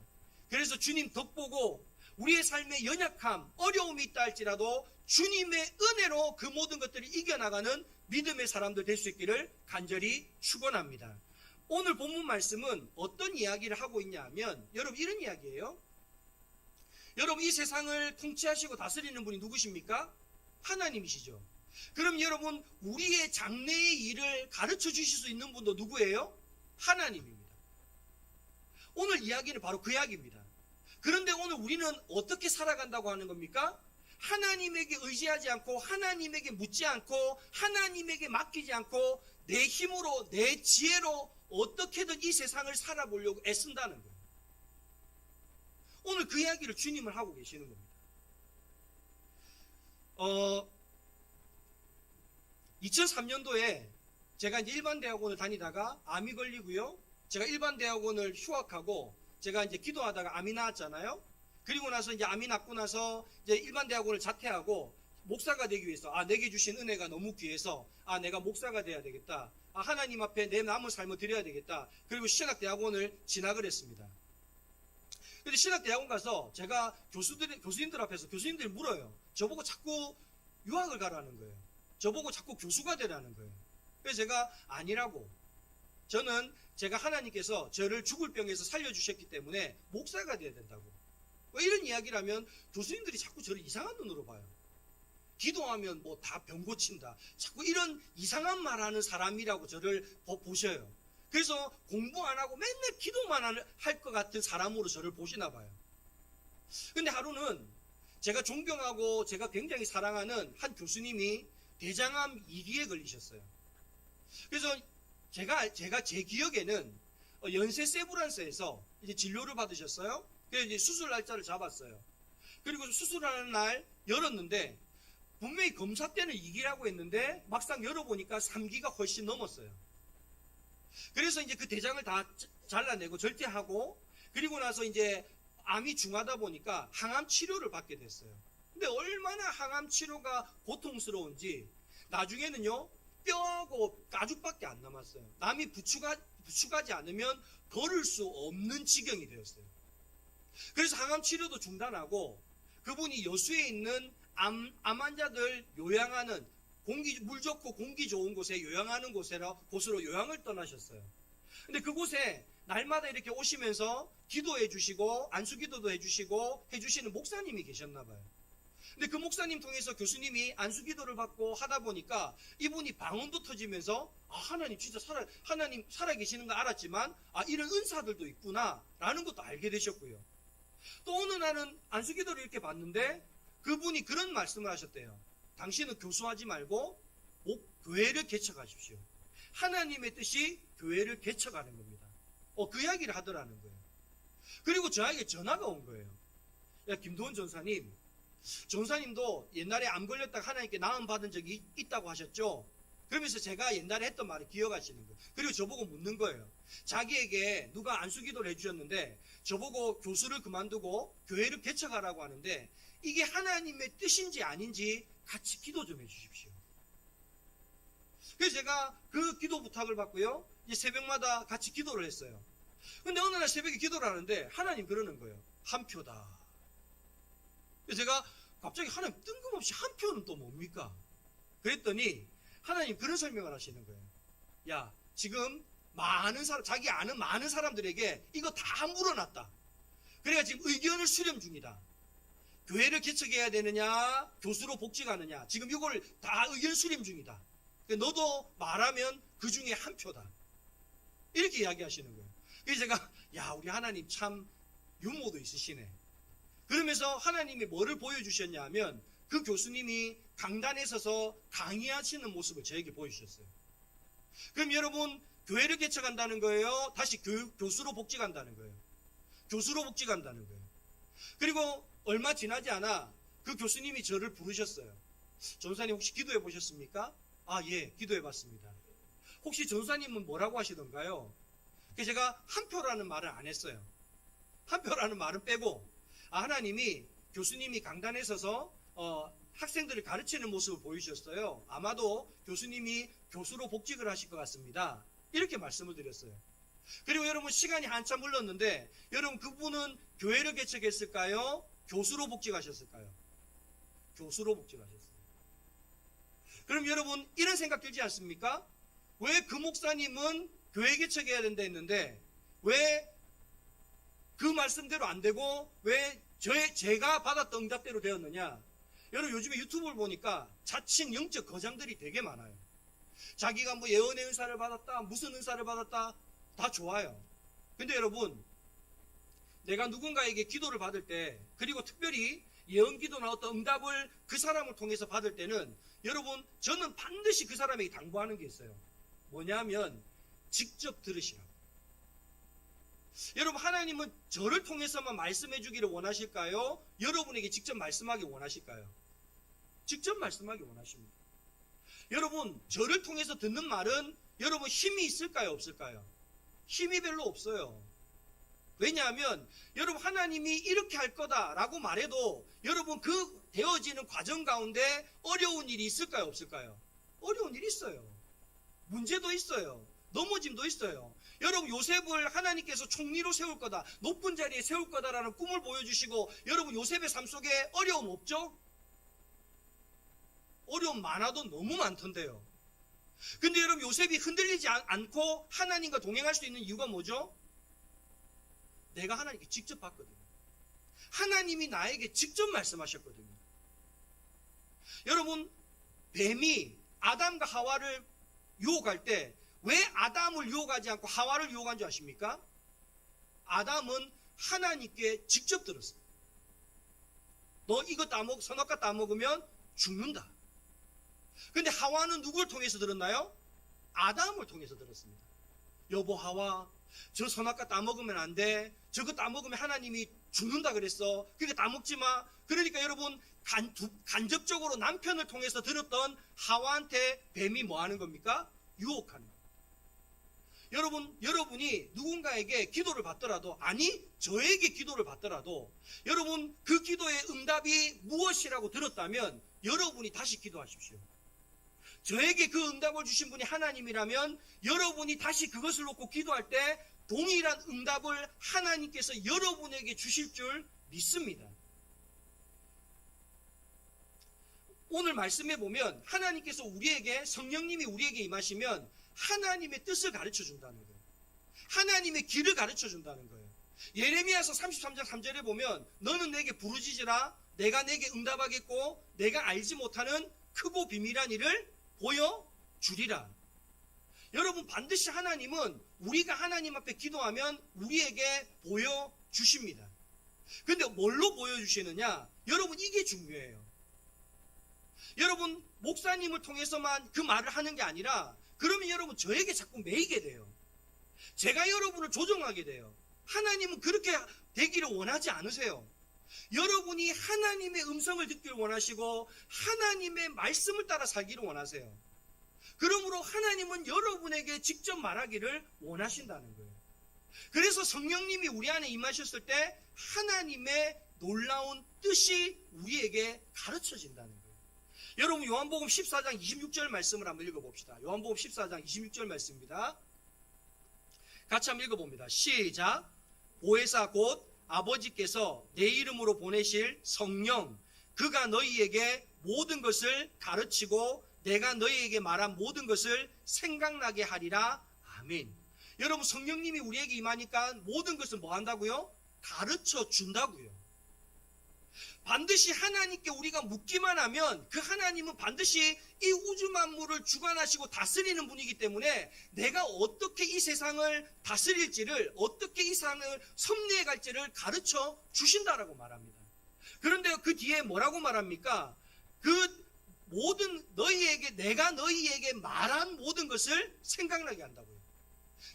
그래서 주님 덕보고 우리의 삶의 연약함, 어려움이 있다 할지라도 주님의 은혜로 그 모든 것들을 이겨나가는 믿음의 사람들 될 수 있기를 간절히 축원합니다. 오늘 본문 말씀은 어떤 이야기를 하고 있냐 하면 여러분 이런 이야기예요. 여러분, 이 세상을 통치하시고 다스리는 분이 누구십니까? 하나님이시죠. 그럼 여러분, 우리의 장래의 일을 가르쳐 주실 수 있는 분도 누구예요? 하나님입니다. 오늘 이야기는 바로 그 이야기입니다. 그런데 오늘 우리는 어떻게 살아간다고 하는 겁니까? 하나님에게 의지하지 않고, 하나님에게 묻지 않고, 하나님에게 맡기지 않고 내 힘으로, 내 지혜로 어떻게든 이 세상을 살아보려고 애쓴다는 거예요. 오늘 그 이야기를 주님을 하고 계시는 겁니다. 2003년도에 제가 이제 일반 대학원을 다니다가 암이 걸리고요. 제가 일반 대학원을 휴학하고 제가 이제 기도하다가 암이 나왔잖아요. 그리고 나서 이제 암이 낫고 나서 이제 일반 대학원을 자퇴하고 목사가 되기 위해서 내게 주신 은혜가 너무 귀해서 내가 목사가 돼야 되겠다. 하나님 앞에 내 남은 삶을 드려야 되겠다. 그리고 신학대학원을 진학을 했습니다. 근데 신학대학원 가서 제가 교수님들 앞에서 교수님들이 물어요. 저보고 자꾸 유학을 가라는 거예요. 저보고 자꾸 교수가 되라는 거예요. 그래서 제가 아니라고. 저는 제가 하나님께서 저를 죽을 병에서 살려주셨기 때문에 목사가 돼야 된다고. 왜 이런 이야기를 하면 교수님들이 자꾸 저를 이상한 눈으로 봐요. 기도하면 뭐 다 병 고친다. 자꾸 이런 이상한 말 하는 사람이라고 저를 보셔요. 그래서 공부 안 하고 맨날 기도만 할 것 같은 사람으로 저를 보시나 봐요. 근데 하루는 제가 존경하고 제가 굉장히 사랑하는 한 교수님이 대장암 2기에 걸리셨어요. 그래서 제가 제 기억에는 연세 세브란스에서 이제 진료를 받으셨어요. 그래서 이제 수술 날짜를 잡았어요. 그리고 수술하는 날 열었는데 분명히 검사 때는 2기라고 했는데 막상 열어보니까 3기가 훨씬 넘었어요. 그래서 이제 그 대장을 다 잘라내고 절제하고 그리고 나서 이제 암이 중하다 보니까 항암 치료를 받게 됐어요. 근데 얼마나 항암 치료가 고통스러운지 나중에는요, 뼈하고 가죽밖에 안 남았어요. 남이 부축하지 않으면 걸을 수 없는 지경이 되었어요. 그래서 항암 치료도 중단하고 그분이 여수에 있는 암 환자들 요양하는 물 좋고 공기 좋은 곳에 요양하는 곳으로 요양을 떠나셨어요. 근데 그곳에 날마다 이렇게 오시면서 기도해 주시고 안수기도도 해주시고 해주시는 목사님이 계셨나 봐요. 근데 그 목사님 통해서 교수님이 안수기도를 받고 하다 보니까 이분이 방언도 터지면서 하나님 진짜 하나님 살아계시는 거 알았지만 이런 은사들도 있구나 라는 것도 알게 되셨고요. 또 어느 날은 안수기도를 이렇게 봤는데 그분이 그런 말씀을 하셨대요. 당신은 교수하지 말고 교회를 개척하십시오. 하나님의 뜻이 교회를 개척하는 겁니다. 그 이야기를 하더라는 거예요. 그리고 저에게 전화가 온 거예요. 야, 김도원 전사님도 옛날에 암 걸렸다가 하나님께 나음 받은 적이 있다고 하셨죠? 그러면서 제가 옛날에 했던 말을 기억하시는 거예요. 그리고 저보고 묻는 거예요. 자기에게 누가 안수기도를 해주셨는데 저보고 교수를 그만두고 교회를 개척하라고 하는데 이게 하나님의 뜻인지 아닌지 같이 기도 좀 해주십시오. 그래서 제가 그 기도 부탁을 받고요. 이제 새벽마다 같이 기도를 했어요. 근데 어느 날 새벽에 기도를 하는데 하나님 그러는 거예요. 한 표다. 그래서 제가 갑자기 하나님 뜬금없이 한 표는 또 뭡니까? 그랬더니 하나님 그런 설명을 하시는 거예요. 야, 지금 자기 아는 많은 사람들에게 이거 다 물어놨다. 그래가 지금 의견을 수렴 중이다. 교회를 개척해야 되느냐, 교수로 복직하느냐, 지금 이걸 다 의견 수렴 중이다. 너도 말하면 그 중에 한 표다. 이렇게 이야기하시는 거예요. 그래서 제가, 우리 하나님 참 유머도 있으시네. 그러면서 하나님이 뭐를 보여주셨냐 하면 그 교수님이 강단에 서서 강의하시는 모습을 저에게 보여주셨어요. 그럼 여러분, 교회를 개척한다는 거예요? 다시 교수로 복직한다는 거예요. 교수로 복직한다는 거예요. 그리고 얼마 지나지 않아 그 교수님이 저를 부르셨어요. 전사님 혹시 기도해 보셨습니까? 예, 기도해 봤습니다. 혹시 전사님은 뭐라고 하시던가요? 그래서 제가 한 표라는 말을 안 했어요. 한 표라는 말은 빼고 하나님이 교수님이 강단에 서서 학생들을 가르치는 모습을 보여주셨어요. 아마도 교수님이 교수로 복직을 하실 것 같습니다. 이렇게 말씀을 드렸어요. 그리고 여러분 시간이 한참 흘렀는데 여러분 그분은 교회를 개척했을까요? 교수로 복직하셨을까요? 교수로 복직하셨어요. 그럼 여러분 이런 생각 들지 않습니까? 왜 그 목사님은 교회 개척해야 된다 했는데 왜 그 말씀대로 안 되고 왜 제가 받았던 응답대로 되었느냐? 여러분 요즘에 유튜브를 보니까 자칭 영적 거장들이 되게 많아요. 자기가 뭐 예언의 은사를 받았다, 무슨 은사를 받았다, 다 좋아요. 근데 여러분, 내가 누군가에게 기도를 받을 때, 그리고 특별히 예언 기도나 어떤 응답을 그 사람을 통해서 받을 때는, 여러분, 저는 반드시 그 사람에게 당부하는 게 있어요. 뭐냐면, 직접 들으시라고. 여러분, 하나님은 저를 통해서만 말씀해 주기를 원하실까요? 여러분에게 직접 말씀하기 원하실까요? 직접 말씀하기 원하십니다. 여러분, 저를 통해서 듣는 말은 여러분 힘이 있을까요? 없을까요? 힘이 별로 없어요. 왜냐하면 여러분 하나님이 이렇게 할 거다라고 말해도 여러분 그 되어지는 과정 가운데 어려운 일이 있을까요? 없을까요? 어려운 일이 있어요. 문제도 있어요. 넘어짐도 있어요. 여러분 요셉을 하나님께서 총리로 세울 거다, 높은 자리에 세울 거다라는 꿈을 보여주시고 여러분 요셉의 삶 속에 어려움 없죠? 어려움 많아도 너무 많던데요. 근데 여러분 요셉이 흔들리지 않고 하나님과 동행할 수 있는 이유가 뭐죠? 내가 하나님께 직접 봤거든요. 하나님이 나에게 직접 말씀하셨거든요. 여러분 뱀이 아담과 하와를 유혹할 때 왜 아담을 유혹하지 않고 하와를 유혹한 줄 아십니까? 아담은 하나님께 직접 들었어요. 너 이거 선악과 따먹으면 죽는다. 근데 하와는 누굴 통해서 들었나요? 아담을 통해서 들었습니다. 여보 하와, 저 선악과 따먹으면 안 돼. 저거 따먹으면 하나님이 죽는다 그랬어. 그러니까 따먹지 마. 그러니까 여러분 간접적으로 남편을 통해서 들었던 하와한테 뱀이 뭐 하는 겁니까? 유혹하는 거예요. 여러분이 누군가에게 기도를 받더라도, 아니 저에게 기도를 받더라도 여러분 그 기도의 응답이 무엇이라고 들었다면 여러분이 다시 기도하십시오. 저에게 그 응답을 주신 분이 하나님이라면 여러분이 다시 그것을 놓고 기도할 때 동일한 응답을 하나님께서 여러분에게 주실 줄 믿습니다. 오늘 말씀해 보면 하나님께서 성령님이 우리에게 임하시면 하나님의 뜻을 가르쳐 준다는 거예요. 하나님의 길을 가르쳐 준다는 거예요. 예레미야서 33장 3절에 보면 너는 내게 부르짖으라 내가 내게 응답하겠고 내가 알지 못하는 크고 비밀한 일을 보여주리라. 여러분 반드시 하나님은 우리가 하나님 앞에 기도하면 우리에게 보여주십니다. 그런데 뭘로 보여주시느냐? 여러분 이게 중요해요. 여러분 목사님을 통해서만 그 말을 하는 게 아니라 그러면 여러분 저에게 자꾸 매이게 돼요. 제가 여러분을 조종하게 돼요. 하나님은 그렇게 되기를 원하지 않으세요. 여러분이 하나님의 음성을 듣기를 원하시고 하나님의 말씀을 따라 살기를 원하세요. 그러므로 하나님은 여러분에게 직접 말하기를 원하신다는 거예요. 그래서 성령님이 우리 안에 임하셨을 때 하나님의 놀라운 뜻이 우리에게 가르쳐진다는 거예요. 여러분 요한복음 14장 26절 말씀을 한번 읽어봅시다. 요한복음 14장 26절 말씀입니다. 같이 한번 읽어봅니다. 시작. 보혜사 곧 아버지께서 내 이름으로 보내실 성령 그가 너희에게 모든 것을 가르치고 내가 너희에게 말한 모든 것을 생각나게 하리라. 아멘. 여러분 성령님이 우리에게 임하니까 모든 것을 뭐 한다고요? 가르쳐 준다고요. 반드시 하나님께 우리가 묻기만 하면 그 하나님은 반드시 이 우주 만물을 주관하시고 다스리는 분이기 때문에 내가 어떻게 이 세상을 다스릴지를 어떻게 이 세상을 섭리해 갈지를 가르쳐 주신다라고 말합니다. 그런데 그 뒤에 뭐라고 말합니까? 그 모든 내가 너희에게 말한 모든 것을 생각나게 한다고요.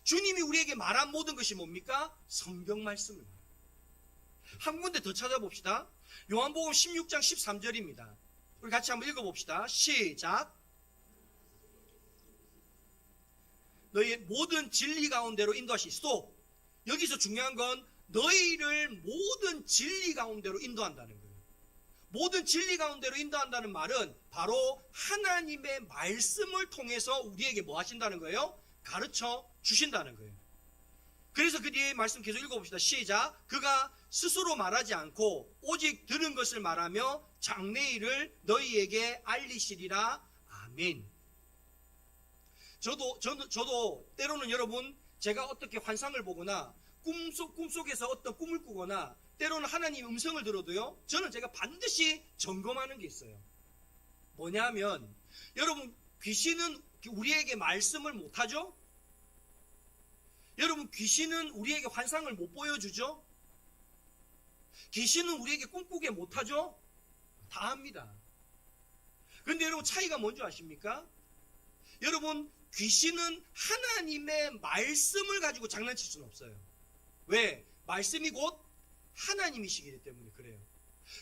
주님이 우리에게 말한 모든 것이 뭡니까? 성경 말씀을 말합니다. 한 군데 더 찾아봅시다. 요한복음 16장 13절입니다. 우리 같이 한번 읽어봅시다. 시작. 너희의 모든 진리 가운데로 인도하시소. 여기서 중요한 건 너희를 모든 진리 가운데로 인도한다는 거예요. 모든 진리 가운데로 인도한다는 말은 바로 하나님의 말씀을 통해서 우리에게 뭐 하신다는 거예요? 가르쳐 주신다는 거예요. 그래서 그 뒤에 말씀 계속 읽어봅시다. 시작. 그가 스스로 말하지 않고 오직 들은 것을 말하며 장래일을 너희에게 알리시리라. 아멘. 저도 때로는 여러분 제가 어떻게 환상을 보거나 꿈속에서 어떤 꿈을 꾸거나 때로는 하나님의 음성을 들어도요, 저는 제가 반드시 점검하는 게 있어요. 뭐냐면 여러분 귀신은 우리에게 말씀을 못하죠? 여러분 귀신은 우리에게 환상을 못 보여주죠? 귀신은 우리에게 꿈꾸게 못하죠? 다 합니다. 그런데 여러분 차이가 뭔지 아십니까? 여러분 귀신은 하나님의 말씀을 가지고 장난칠 수는 없어요. 왜? 말씀이 곧 하나님이시기 때문에 그래요.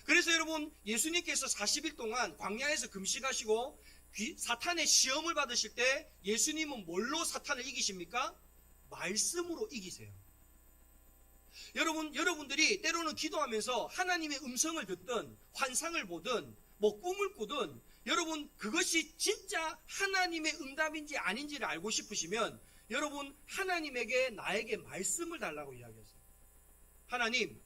그래서 여러분 예수님께서 40일 동안 광야에서 금식하시고 사탄의 시험을 받으실 때 예수님은 뭘로 사탄을 이기십니까? 말씀으로 이기세요. 여러분들이 때로는 기도하면서 하나님의 음성을 듣든 환상을 보든 뭐 꿈을 꾸든 여러분 그것이 진짜 하나님의 응답인지 아닌지를 알고 싶으시면 여러분 하나님에게 나에게 말씀을 달라고 이야기하세요. 하나님,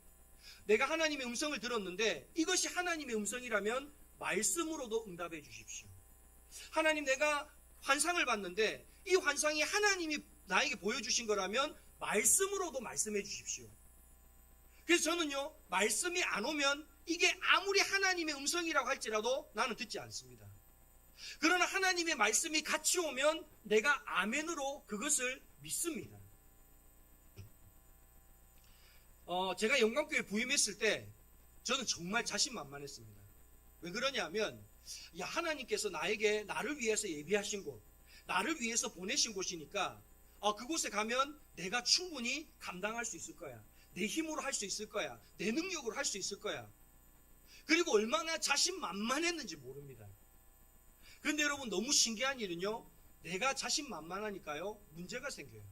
내가 하나님의 음성을 들었는데 이것이 하나님의 음성이라면 말씀으로도 응답해 주십시오. 하나님, 내가 환상을 봤는데 이 환상이 하나님이 나에게 보여주신 거라면 말씀으로도 말씀해 주십시오. 그래서 저는요, 말씀이 안 오면 이게 아무리 하나님의 음성이라고 할지라도 나는 듣지 않습니다. 그러나 하나님의 말씀이 같이 오면 내가 아멘으로 그것을 믿습니다. 제가 영광교회 부임했을 때 저는 정말 자신만만했습니다. 왜 그러냐면 하나님께서 나를 위해서 예비하신 곳, 나를 위해서 보내신 곳이니까 그곳에 가면 내가 충분히 감당할 수 있을 거야. 내 힘으로 할 수 있을 거야. 내 능력으로 할 수 있을 거야. 그리고 얼마나 자신만만했는지 모릅니다. 그런데 여러분 너무 신기한 일은요, 내가 자신만만하니까요 문제가 생겨요.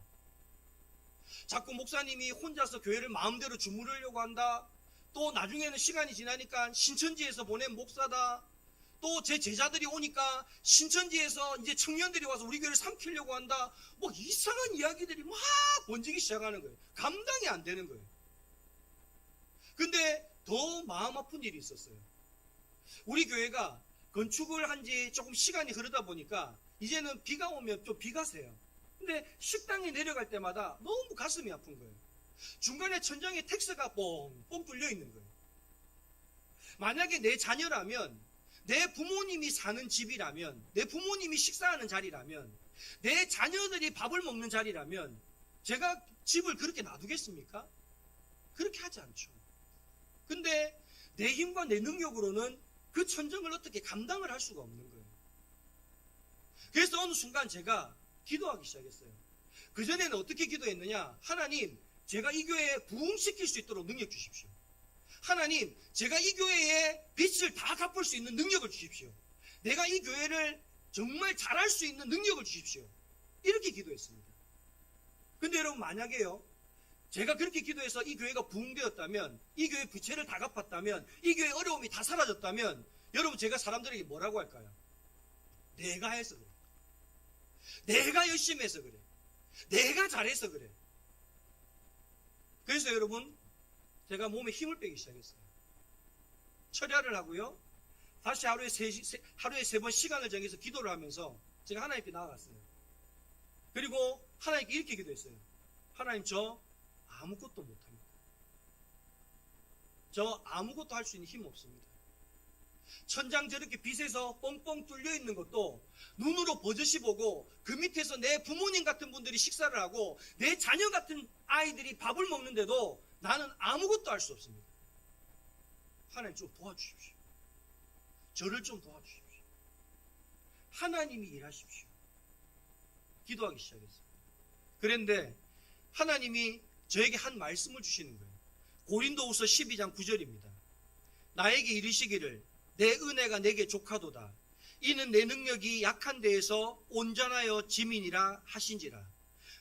자꾸 목사님이 혼자서 교회를 마음대로 주무르려고 한다. 또 나중에는 시간이 지나니까 신천지에서 보낸 목사다. 또 제 제자들이 오니까 신천지에서 이제 청년들이 와서 우리 교회를 삼키려고 한다. 뭐 이상한 이야기들이 막 번지기 시작하는 거예요. 감당이 안 되는 거예요. 근데 더 마음 아픈 일이 있었어요. 우리 교회가 건축을 한 지 조금 시간이 흐르다 보니까 이제는 비가 오면 좀 비가 새요. 근데 식당에 내려갈 때마다 너무 가슴이 아픈 거예요. 중간에 천장에 텍스가 뻥뻥 뚫려 있는 거예요. 만약에 내 자녀라면, 내 부모님이 사는 집이라면, 내 부모님이 식사하는 자리라면, 내 자녀들이 밥을 먹는 자리라면 제가 집을 그렇게 놔두겠습니까? 그렇게 하지 않죠. 근데 내 힘과 내 능력으로는 그 천정을 어떻게 감당을 할 수가 없는 거예요. 그래서 어느 순간 제가 기도하기 시작했어요. 그전에는 어떻게 기도했느냐? 하나님, 제가 이 교회에 부흥시킬 수 있도록 능력 주십시오. 하나님, 제가 이 교회에 빚을 다 갚을 수 있는 능력을 주십시오. 내가 이 교회를 정말 잘할 수 있는 능력을 주십시오. 이렇게 기도했습니다. 근데 여러분, 만약에요, 제가 그렇게 기도해서 이 교회가 부흥되었다면, 이 교회 부채를 다 갚았다면, 이 교회 어려움이 다 사라졌다면, 여러분, 제가 사람들에게 뭐라고 할까요? 내가 해서 그래. 내가 열심히 해서 그래. 내가 잘해서 그래. 그래서 여러분, 제가 몸에 힘을 빼기 시작했어요. 철야를 하고요. 다시 하루에 3번 시간을 정해서 기도를 하면서 제가 하나님께 나아갔어요. 그리고 하나님께 이렇게 기도했어요. 하나님, 저 아무것도 못합니다. 저 아무것도 할 수 있는 힘 없습니다. 천장 저렇게 빛에서 뻥뻥 뚫려 있는 것도 눈으로 버젓이 보고 그 밑에서 내 부모님 같은 분들이 식사를 하고 내 자녀 같은 아이들이 밥을 먹는데도 나는 아무것도 할 수 없습니다. 하나님 좀 도와주십시오. 저를 좀 도와주십시오. 하나님이 일하십시오. 기도하기 시작했어요. 그런데 하나님이 저에게 한 말씀을 주시는 거예요. 고린도후서 12장 9절입니다. 나에게 이르시기를 내 은혜가 내게 족하도다. 이는 내 능력이 약한 데에서 온전하여 짐이니라 하신지라.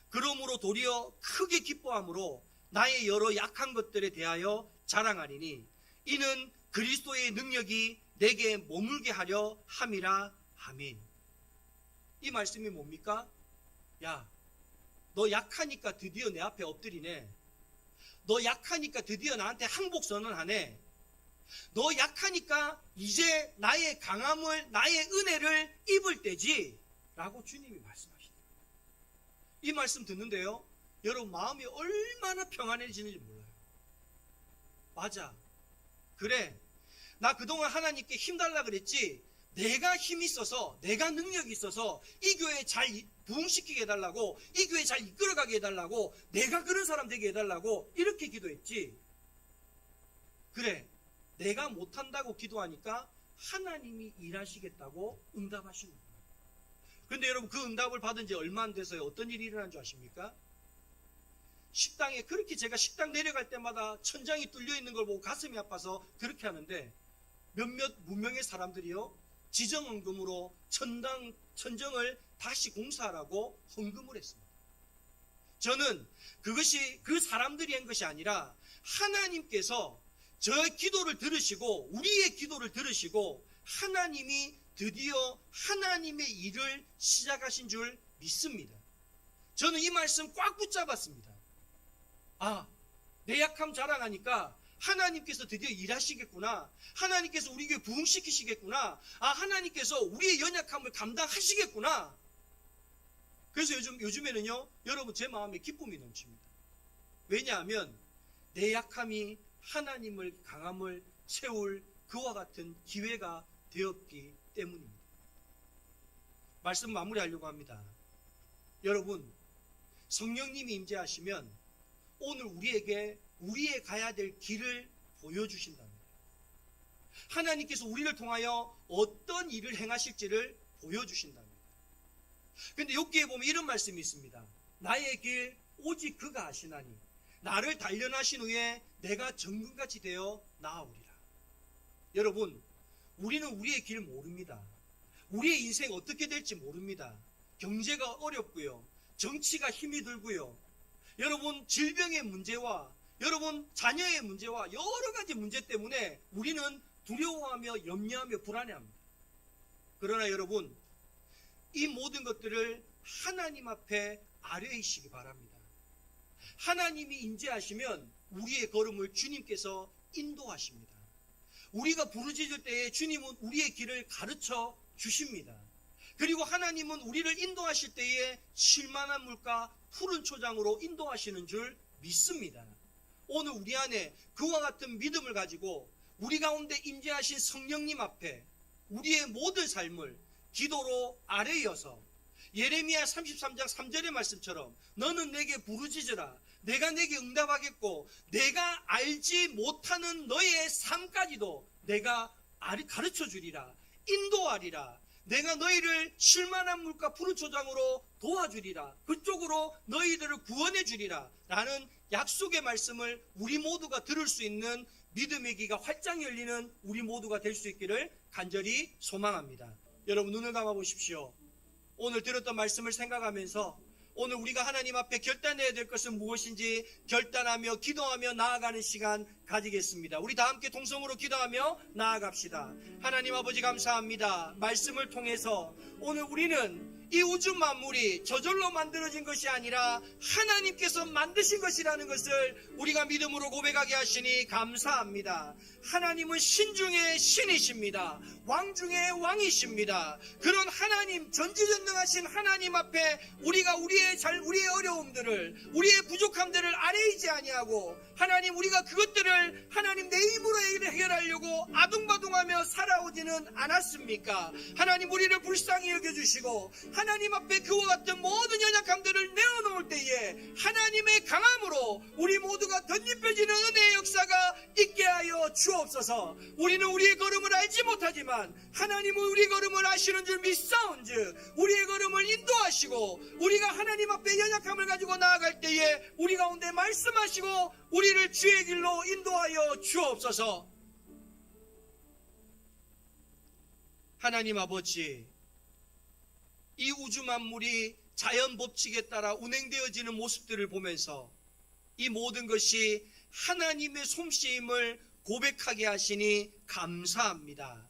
그러므로 도리어 크게 기뻐함으로 나의 여러 약한 것들에 대하여 자랑하리니 이는 그리스도의 능력이 내게 머물게 하려 함이라. 아멘. 이 말씀이 뭡니까? 야, 너 약하니까 드디어 내 앞에 엎드리네. 너 약하니까 드디어 나한테 항복 선언하네. 너 약하니까 이제 나의 강함을, 나의 은혜를 입을 때지 라고 주님이 말씀하시네요. 이 말씀 듣는데요, 여러분 마음이 얼마나 평안해지는지 몰라요. 맞아, 그래, 나 그동안 하나님께 힘달라 그랬지, 내가 힘 있어서, 내가 능력이 있어서 이 교회 잘 부흥시키게 해달라고, 이 교회 잘 이끌어가게 해달라고, 내가 그런 사람 되게 해달라고 이렇게 기도했지. 그래, 내가 못한다고 기도하니까 하나님이 일하시겠다고 응답하시는 거예요. 그런데 여러분, 그 응답을 받은 지 얼마 안 돼서요, 어떤 일이 일어난 줄 아십니까? 식당에, 그렇게 제가 식당 내려갈 때마다 천장이 뚫려 있는 걸 보고 가슴이 아파서 그렇게 하는데, 몇몇 무명의 사람들이요, 지정헌금으로 천정을 다시 공사하라고 헌금을 했습니다. 저는 그것이 그 사람들이 한 것이 아니라 하나님께서 저의 기도를 들으시고, 우리의 기도를 들으시고, 하나님이 드디어 하나님의 일을 시작하신 줄 믿습니다. 저는 이 말씀 꽉 붙잡았습니다. 아, 내 약함 자랑하니까 하나님께서 드디어 일하시겠구나. 하나님께서 우리 교회 부흥시키시겠구나. 아, 하나님께서 우리의 연약함을 감당하시겠구나. 그래서 요즘에는요, 여러분, 제 마음에 기쁨이 넘칩니다. 왜냐하면 내 약함이 하나님을, 강함을 채울 그와 같은 기회가 되었기 때문입니다. 말씀 마무리하려고 합니다. 여러분, 성령님이 임재하시면 오늘 우리에게 우리의 가야 될 길을 보여주신답니다. 하나님께서 우리를 통하여 어떤 일을 행하실지를 보여주신답니다. 그런데 욥기에 보면 이런 말씀이 있습니다. 나의 길 오직 그가 아시나니 나를 단련하신 후에 내가 정금같이 되어 나아오리라. 여러분, 우리는 우리의 길 모릅니다. 우리의 인생 어떻게 될지 모릅니다. 경제가 어렵고요, 정치가 힘이 들고요, 여러분 질병의 문제와 여러분 자녀의 문제와 여러 가지 문제 때문에 우리는 두려워하며 염려하며 불안해합니다. 그러나 여러분 이 모든 것들을 하나님 앞에 아뢰이시기 바랍니다. 하나님이 인재하시면 우리의 걸음을 주님께서 인도하십니다. 우리가 부르짖을 때에 주님은 우리의 길을 가르쳐 주십니다. 그리고 하나님은 우리를 인도하실 때에 쉴만한 물가 푸른 초장으로 인도하시는 줄 믿습니다. 오늘 우리 안에 그와 같은 믿음을 가지고 우리 가운데 임재하신 성령님 앞에 우리의 모든 삶을 기도로 아뢰어서 예레미야 33장 3절의 말씀처럼 너는 내게 부르짖으라 내가 내게 응답하겠고 내가 알지 못하는 너의 삶까지도 내가 가르쳐 주리라 인도하리라 내가 너희를 쉴만한 물과 푸른 초장으로 도와주리라 그쪽으로 너희들을 구원해 주리라 라는 약속의 말씀을 우리 모두가 들을 수 있는 믿음의 귀가 활짝 열리는 우리 모두가 될 수 있기를 간절히 소망합니다. 여러분 눈을 감아 보십시오. 오늘 들었던 말씀을 생각하면서 오늘 우리가 하나님 앞에 결단해야 될 것은 무엇인지 결단하며 기도하며 나아가는 시간 가지겠습니다. 우리 다 함께 동성으로 기도하며 나아갑시다. 하나님 아버지 감사합니다. 말씀을 통해서 오늘 우리는 이 우주 만물이 저절로 만들어진 것이 아니라 하나님께서 만드신 것이라는 것을 우리가 믿음으로 고백하게 하시니 감사합니다. 하나님은 신 중에 신이십니다. 왕 중에 왕이십니다. 그런 하나님 전지전능하신 하나님 앞에 우리가 우리의 어려움들을 우리의 부족함들을 아뢰이지 아니하고 하나님 우리가 그것들을 하나님 내 힘으로 해결하려고 아둥바둥하며 살아오지는 않았습니까? 하나님 우리를 불쌍히 여겨주시고 하나님 앞에 그와 같은 모든 연약함들을 내어놓을 때에 하나님의 강함으로 우리 모두가 덧입혀지는 은혜의 역사가 있게 하여 주옵소서. 우리는 우리의 걸음을 알지 못하지만 하나님은 우리 걸음을 아시는 줄 믿사온즉 우리의 걸음을 인도하시고 우리가 하나님 앞에 연약함을 가지고 나아갈 때에 우리 가운데 말씀하시고 우리를 주의 길로 인도하여 주옵소서. 하나님 아버지 이 우주 만물이 자연 법칙에 따라 운행되어지는 모습들을 보면서 이 모든 것이 하나님의 솜씨임을 고백하게 하시니 감사합니다.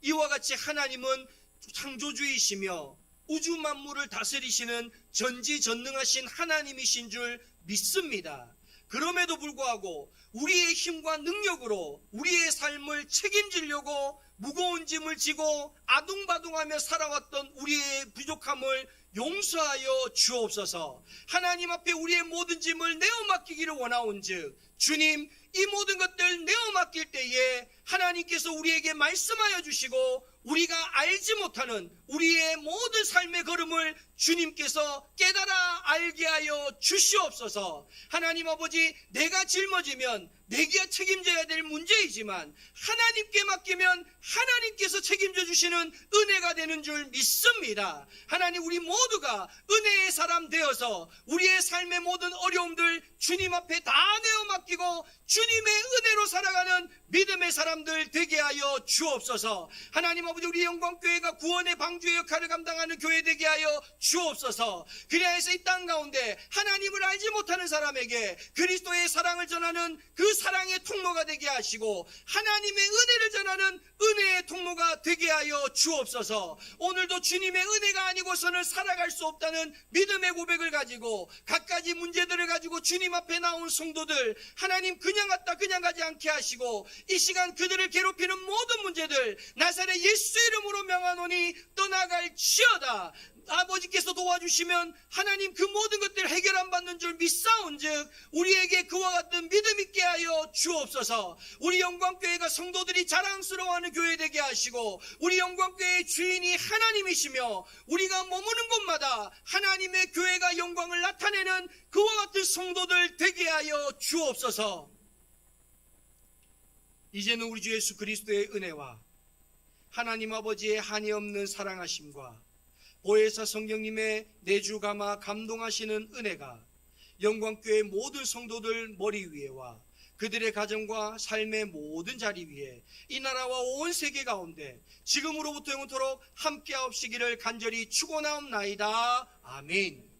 이와 같이 하나님은 창조주이시며 우주 만물을 다스리시는 전지전능하신 하나님이신 줄 믿습니다. 그럼에도 불구하고 우리의 힘과 능력으로 우리의 삶을 책임지려고 무거운 짐을 지고 아둥바둥하며 살아왔던 우리의 부족함을 용서하여 주옵소서. 하나님 앞에 우리의 모든 짐을 내어 맡기기를 원하온즉 주님 이 모든 것들 내어 맡길 때에 하나님께서 우리에게 말씀하여 주시고 우리가 알지 못하는 우리의 모든 삶의 걸음을 주님께서 깨달아 알게 하여 주시옵소서. 하나님 아버지 내가 짊어지면 내가 책임져야 될 문제이지만 하나님께 맡기면 하나님께서 책임져 주시는 은혜가 되는 줄 믿습니다. 하나님 우리 모두가 은혜의 사람 되어서 우리의 삶의 모든 어려움들 주님 앞에 다 내어 맡기고 주님의 은혜로 살아가는 믿음의 사람들 되게 하여 주옵소서. 하나님 아버지 우리 영광교회가 구원의 방주의 역할을 감당하는 교회 되게 하여 주옵소서. 그리하여서 이 땅 가운데 하나님을 알지 못하는 사람에게 그리스도의 사랑을 전하는 그 사랑의 통로가 되게 하시고 하나님의 은혜를 전하는 은혜의 통로가 되게 하여 주옵소서. 오늘도 주님의 은혜가 아니고서는 살아갈 수 없다는 믿음의 고백을 가지고 갖가지 문제들을 가지고 주님 앞에 나온 성도들 하나님 그냥 갔다 그냥 가지 않게 하시고 이 시간 그들을 괴롭히는 모든 문제들 나사렛 예수 이름으로 명하노니 떠나갈지어다. 아버지께서 도와주시면 하나님 그 모든 것들을 해결 안 받는 줄 믿사온즉 우리에게 그와 같은 믿음 있게 하여 주옵소서. 우리 영광교회가 성도들이 자랑스러워하는 교회 되게 하시고 우리 영광교회의 주인이 하나님이시며 우리가 머무는 곳마다 하나님의 교회가 영광을 나타내는 그와 같은 성도들 되게 하여 주옵소서. 이제는 우리 주 예수 그리스도의 은혜와 하나님 아버지의 한이 없는 사랑하심과 보혜사 성령님의 내주 감화 감동하시는 은혜가 영광교회 모든 성도들 머리 위에와 그들의 가정과 삶의 모든 자리 위에 이 나라와 온 세계 가운데 지금으로부터 영원토록 함께하옵시기를 간절히 축원하옵나이다. 아멘.